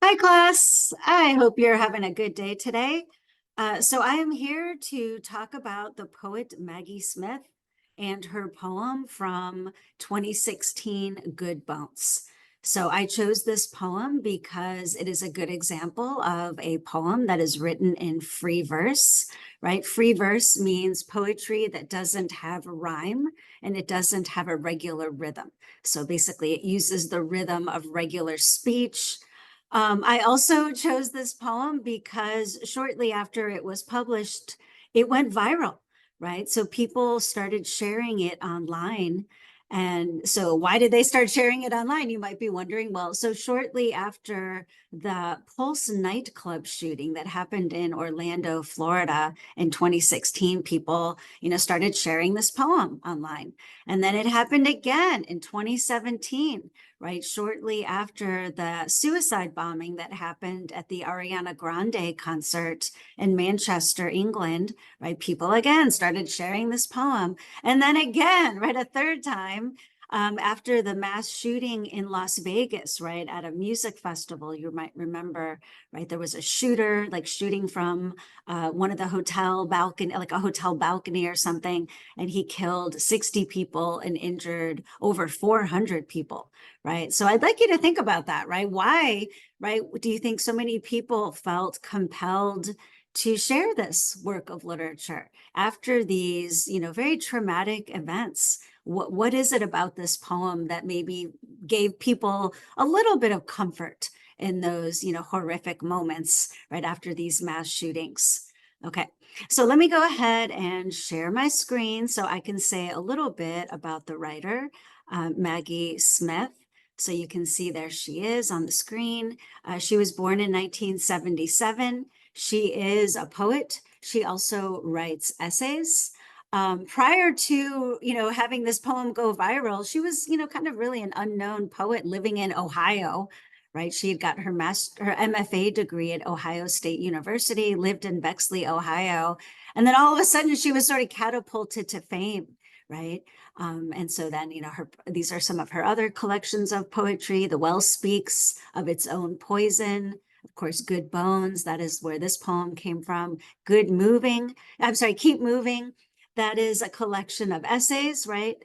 Hi, class. I hope you're having a good day today. So I am here to talk about the poet Maggie Smith and her poem from 2016, Good Bones. So I chose this poem because it is a good example of a poem that is written in free verse, right? Free verse means poetry that doesn't have rhyme and it doesn't have a regular rhythm. So basically it uses the rhythm of regular speech. I also chose this poem because shortly after it was published, it went viral, right? So people started sharing it online. And so, why did they start sharing it online? You might be wondering. Well, so shortly after the Pulse nightclub shooting that happened in Orlando, Florida in 2016, people, started sharing this poem online. And then it happened again in 2017, right? Shortly after the suicide bombing that happened at the Ariana Grande concert in Manchester, England, right? People again started sharing this poem. And then again, right, a third time, after the mass shooting in Las Vegas, right, at a music festival, you might remember, right, there was a shooter like shooting from one of the hotel balcony, like a hotel balcony or something, and he killed 60 people and injured over 400 people, right? So I'd like you to think about that, right? Why, right, do you think so many people felt compelled to share this work of literature after these, very traumatic events? What is it about this poem that maybe gave people a little bit of comfort in those, horrific moments right after these mass shootings? Okay, so let me go ahead and share my screen so I can say a little bit about the writer, Maggie Smith. So you can see there she is on the screen. She was born in 1977. She is a poet. She also writes essays. Prior to, having this poem go viral, she was, kind of really an unknown poet living in Ohio, right? She had got her MFA degree at Ohio State University, lived in Bexley, Ohio. And then all of a sudden she was sort of catapulted to fame, right? And so then, these are some of her other collections of poetry. The Well Speaks, Of Its Own Poison, of course, Good Bones, that is where this poem came from. Good Moving, I'm sorry, Keep Moving, that is a collection of essays, right?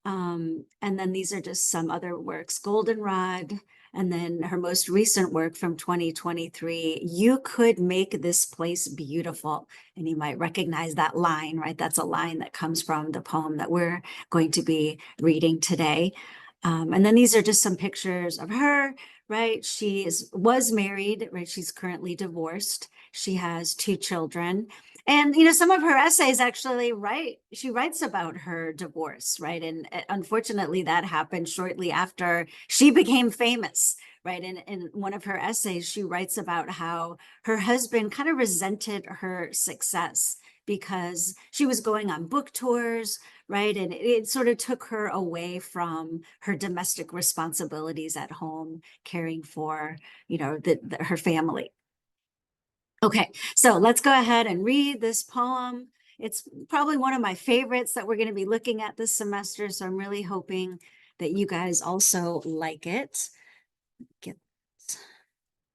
And then these are just some other works, Goldenrod, and then her most recent work from 2023, You Could Make This Place Beautiful. And you might recognize that line, right? That's a line that comes from the poem that we're going to be reading today. And then these are just some pictures of her, right? Was married, right? She's currently divorced. She has two children. And, some of her essays actually she writes about her divorce, right? And unfortunately, that happened shortly after she became famous, right? And in one of her essays, she writes about how her husband kind of resented her success because she was going on book tours, right? And it sort of took her away from her domestic responsibilities at home, caring for, her family. Okay, so let's go ahead and read this poem. It's probably one of my favorites that we're going to be looking at this semester, so I'm really hoping that you guys also like it. Get it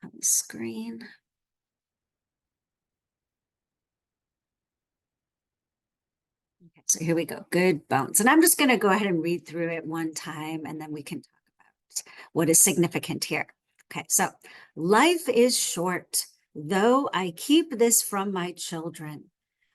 on the screen. Okay, so here we go. Good Bones. And I'm just going to go ahead and read through it one time, and then we can talk about what is significant here. Okay, so life is short, though I keep this from my children.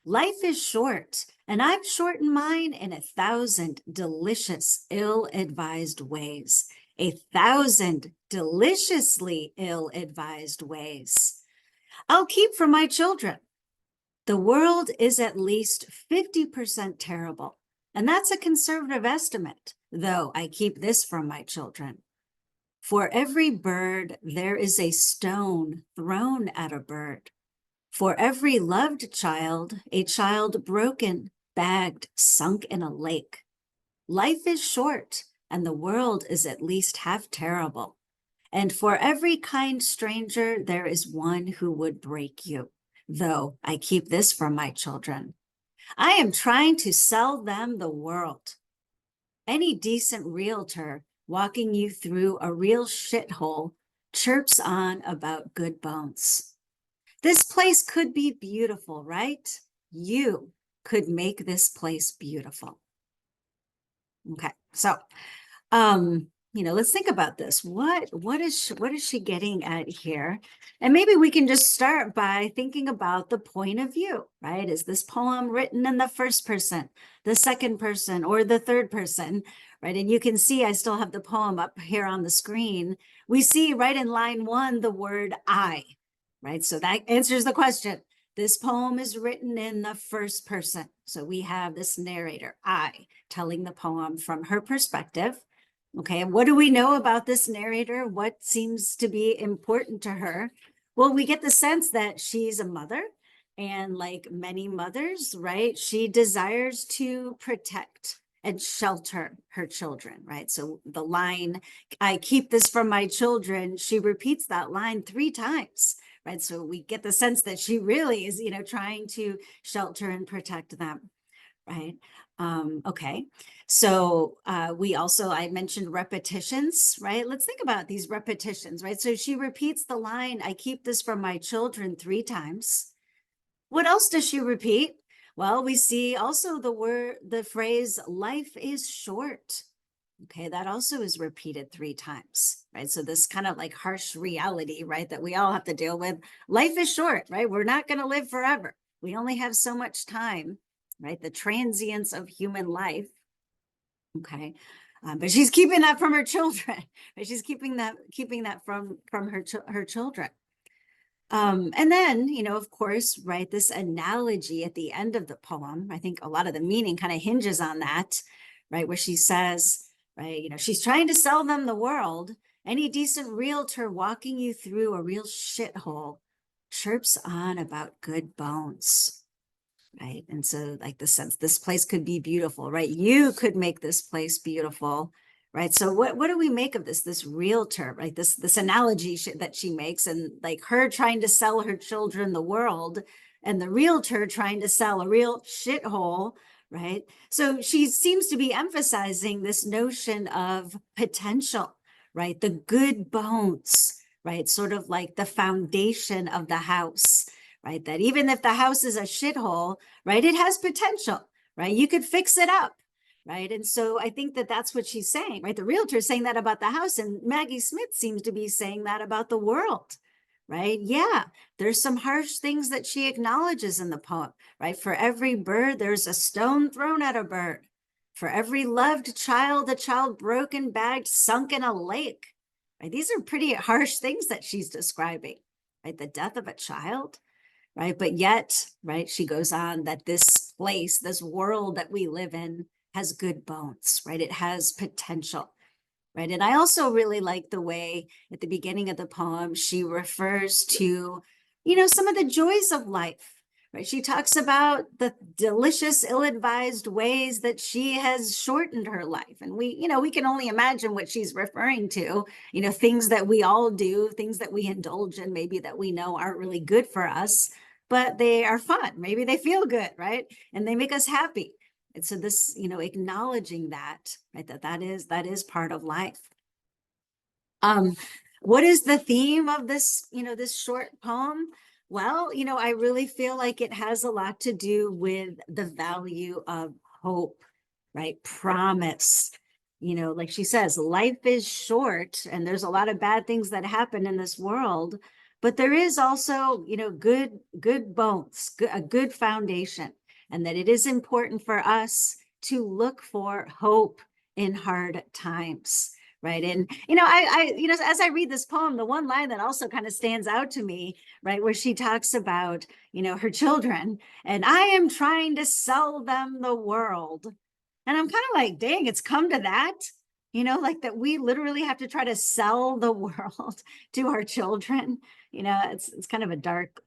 Life is short, and I've shortened mine in 1,000 delicious, ill-advised ways. 1,000 deliciously ill-advised ways. I'll keep from my children. The world is at least 50% terrible, and that's a conservative estimate, though I keep this from my children. For every bird, there is a stone thrown at a bird. For every loved child, a child broken, bagged, sunk in a lake. Life is short, and the world is at least half terrible. And for every kind stranger, there is one who would break you, though I keep this from my children. I am trying to sell them the world. Any decent realtor walking you through a real shithole chirps on about good bones. This place could be beautiful, right? You could make this place beautiful. Okay, so let's think about this. What is she getting at here? And maybe we can just start by thinking about the point of view, right? Is this poem written in the first person, the second person, or the third person, right? And you can see I still have the poem up here on the screen. We see right in line 1 the word I, right? So that answers the question. This poem is written in the first person. So we have this narrator, I, telling the poem from her perspective. Okay, what do we know about this narrator? What seems to be important to her? Well, we get the sense that she's a mother, and like many mothers, right, she desires to protect and shelter her children, right? So the line, I keep this from my children, she repeats that line 3 times, right? So we get the sense that she really is, trying to shelter and protect them, right? Okay, so I mentioned repetitions, right? Let's think about these repetitions, right? So she repeats the line, I keep this from my children 3 times. What else does she repeat? Well, we see also the phrase, life is short. Okay, that also is repeated 3 times, right? So this kind of like harsh reality, right, that we all have to deal with. Life is short, right? We're not going to live forever. We only have so much time, right? The transience of human life. Okay, but she's keeping that from her children, right? She's keeping that from her children. And then, of course, right, this analogy at the end of the poem, I think a lot of the meaning kind of hinges on that, right, where she says, right, she's trying to sell them the world. Any decent realtor walking you through a real shithole chirps on about good bones, right? And so, like, the sense this place could be beautiful, right? You could make this place beautiful, right? So what do we make of this realtor, right? This analogy that she makes, and like her trying to sell her children the world, and the realtor trying to sell a real shithole, right? So she seems to be emphasizing this notion of potential, right? The good bones, right? Sort of like the foundation of the house, right? That even if the house is a shithole, right, it has potential, right? You could fix it up, right? And so I think that that's what she's saying, right? The realtor is saying that about the house, and Maggie Smith seems to be saying that about the world, right? Yeah, there's some harsh things that she acknowledges in the poem, right? For every bird, there's a stone thrown at a bird. For every loved child, a child broken, bagged, sunk in a lake, right? These are pretty harsh things that she's describing, right? The death of a child, right? But yet, right, she goes on that this place, this world that we live in has good bones, right? It has potential, right? And I also really like the way at the beginning of the poem, she refers to, some of the joys of life, right? She talks about the delicious, ill-advised ways that she has shortened her life. And we can only imagine what she's referring to, things that we all do, things that we indulge in, maybe that we know aren't really good for us, but they are fun. Maybe they feel good, right? And they make us happy. And so this, acknowledging that, right, that is part of life. Um, what is the theme of this short poem? Well, I really feel like it has a lot to do with the value of hope, right? Promise. Like she says, life is short and there's a lot of bad things that happen in this world, but there is also, good bones, a good foundation, and that it is important for us to look for hope in hard times. Right. And, as I read this poem, the one line that also kind of stands out to me, right, where she talks about, her children, and I am trying to sell them the world. And I'm kind of like, dang, it's come to that, like that we literally have to try to sell the world to our children. It's kind of a dark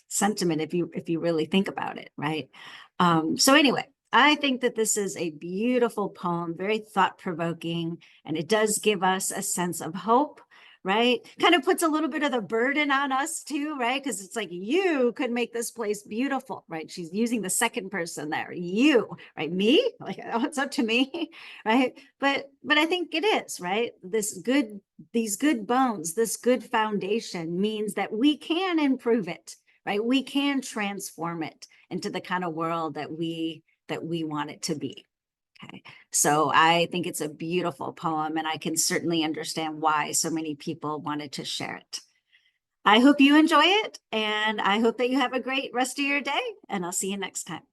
sentiment if you really think about it, right? So anyway, I think that this is a beautiful poem, very thought-provoking, and it does give us a sense of hope, right? Kind of puts a little bit of the burden on us too, right? Because it's like, you could make this place beautiful, right? She's using the second person there, you, right? Me, like, oh, it's up to me, right? But I think it is, right? These good bones, this good foundation means that we can improve it, right? We can transform it into the kind of world that we want it to be. Okay. So I think it's a beautiful poem, and I can certainly understand why so many people wanted to share it. I hope you enjoy it, and I hope that you have a great rest of your day, and I'll see you next time.